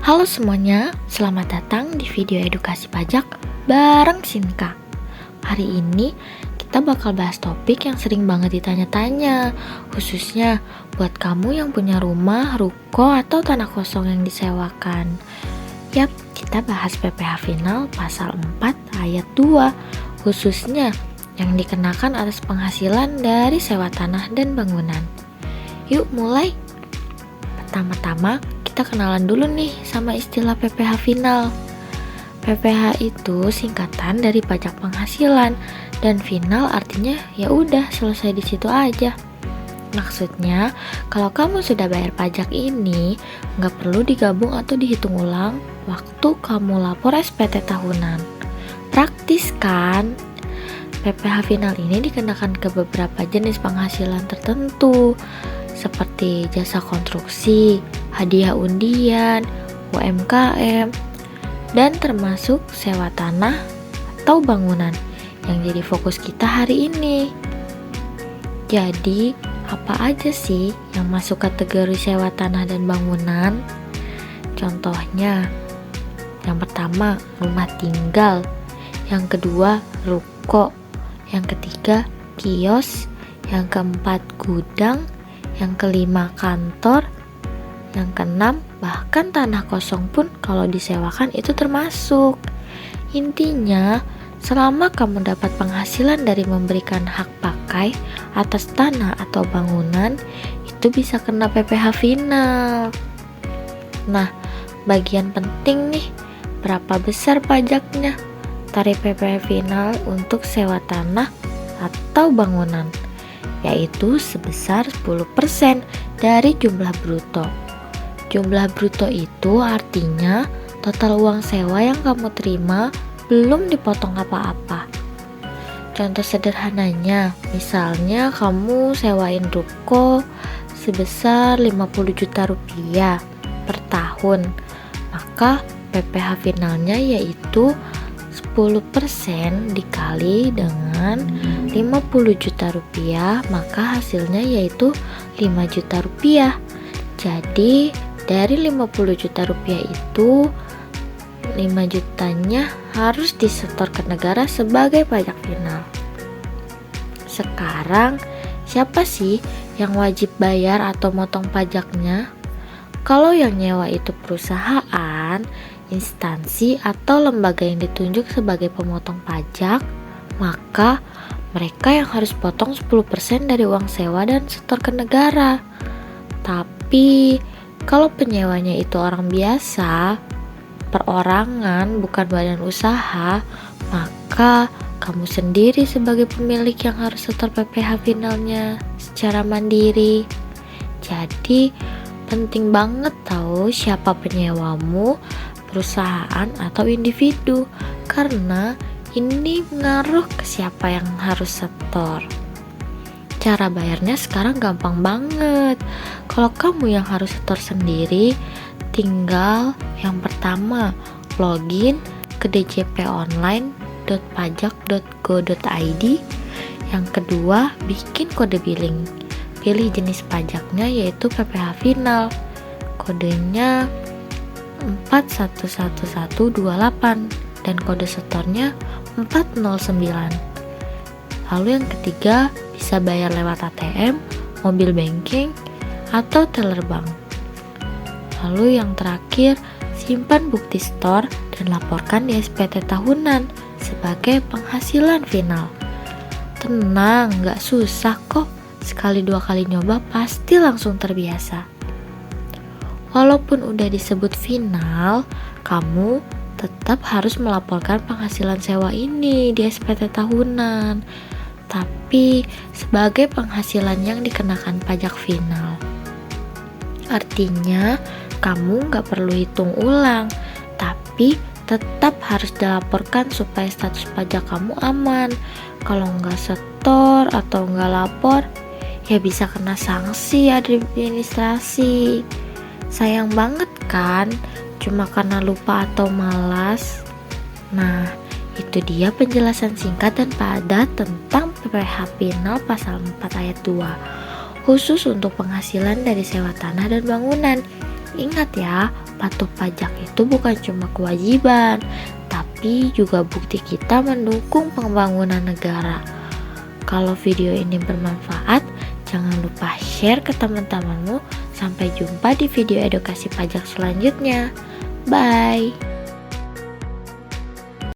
Halo semuanya, selamat datang di video edukasi pajak bareng Sinka. Hari ini kita bakal bahas topik yang sering banget ditanya-tanya, khususnya buat kamu yang punya rumah, ruko, atau tanah kosong yang disewakan. Yap, kita bahas PPh Final pasal 4 ayat 2, khususnya yang dikenakan atas penghasilan dari sewa tanah dan bangunan. Yuk mulai. Pertama-tama kita kenalan dulu nih sama istilah PPh Final. PPh itu singkatan dari pajak penghasilan dan final artinya ya udah selesai di situ aja. Maksudnya kalau kamu sudah bayar pajak ini nggak perlu digabung atau dihitung ulang waktu kamu lapor SPT tahunan. Praktis kan? PPh Final ini dikenakan ke beberapa jenis penghasilan tertentu seperti jasa konstruksi, hadiah undian, UMKM, dan termasuk sewa tanah atau bangunan yang jadi fokus kita hari ini. Jadi, apa aja sih yang masuk kategori sewa tanah dan bangunan? Contohnya, yang pertama rumah tinggal, yang kedua ruko, yang ketiga kios, yang keempat gudang, yang kelima kantor, yang keenam bahkan tanah kosong pun kalau disewakan itu termasuk. Intinya, selama kamu dapat penghasilan dari memberikan hak pakai atas tanah atau bangunan, itu bisa kena PPh Final. Nah, bagian penting nih, berapa besar pajaknya? Tarif PPh Final untuk sewa tanah atau bangunan, yaitu sebesar 10% dari jumlah bruto. Jumlah bruto itu artinya total uang sewa yang kamu terima belum dipotong apa-apa. Contoh sederhananya, misalnya kamu sewain ruko sebesar 50 juta rupiah per tahun, maka PPh finalnya yaitu 10% dikali dengan 50 juta rupiah, maka hasilnya yaitu 5 juta rupiah. Jadi dari 50 juta rupiah itu 5 jutanya harus disetor ke negara sebagai pajak final. Sekarang siapa sih yang wajib bayar atau motong pajaknya? Kalau yang nyewa itu perusahaan, instansi atau lembaga yang ditunjuk sebagai pemotong pajak, maka mereka yang harus potong 10% dari uang sewa dan setor ke negara. Tapi kalau penyewanya itu orang biasa, perorangan bukan badan usaha, maka kamu sendiri sebagai pemilik yang harus setor PPh finalnya secara mandiri. Jadi penting banget tahu siapa penyewamu, perusahaan atau individu, karena ini ngaruh ke siapa yang harus setor. Cara bayarnya sekarang gampang banget. Kalau kamu yang harus setor sendiri, tinggal yang pertama login ke djponline.pajak.go.id. Yang kedua bikin kode billing. Pilih jenis pajaknya yaitu PPh Final. Kodenya 411128 dan kode setornya 409. Lalu yang ketiga bisa bayar lewat ATM, mobil banking, atau teller bank. Lalu yang terakhir simpan bukti store dan laporkan di SPT tahunan sebagai penghasilan final. Tenang, gak susah kok. Sekali dua kali nyoba pasti langsung terbiasa. Walaupun udah disebut final, kamu tetap harus melaporkan penghasilan sewa ini di SPT tahunan, tapi sebagai penghasilan yang dikenakan pajak final. Artinya kamu gak perlu hitung ulang, tapi tetap harus dilaporkan supaya status pajak kamu aman. Kalau nggak setor atau nggak lapor, ya bisa kena sanksi administrasi. Sayang banget kan, cuma karena lupa atau malas. Nah, itu dia penjelasan singkat dan padat tentang PPh Final pasal 4 ayat 2, khusus untuk penghasilan dari sewa tanah dan bangunan. Ingat ya, patuh pajak itu bukan cuma kewajiban, tapi juga bukti kita mendukung pembangunan negara. Kalau video ini bermanfaat, jangan lupa share ke teman-temanmu. Sampai jumpa di video edukasi pajak selanjutnya. Bye.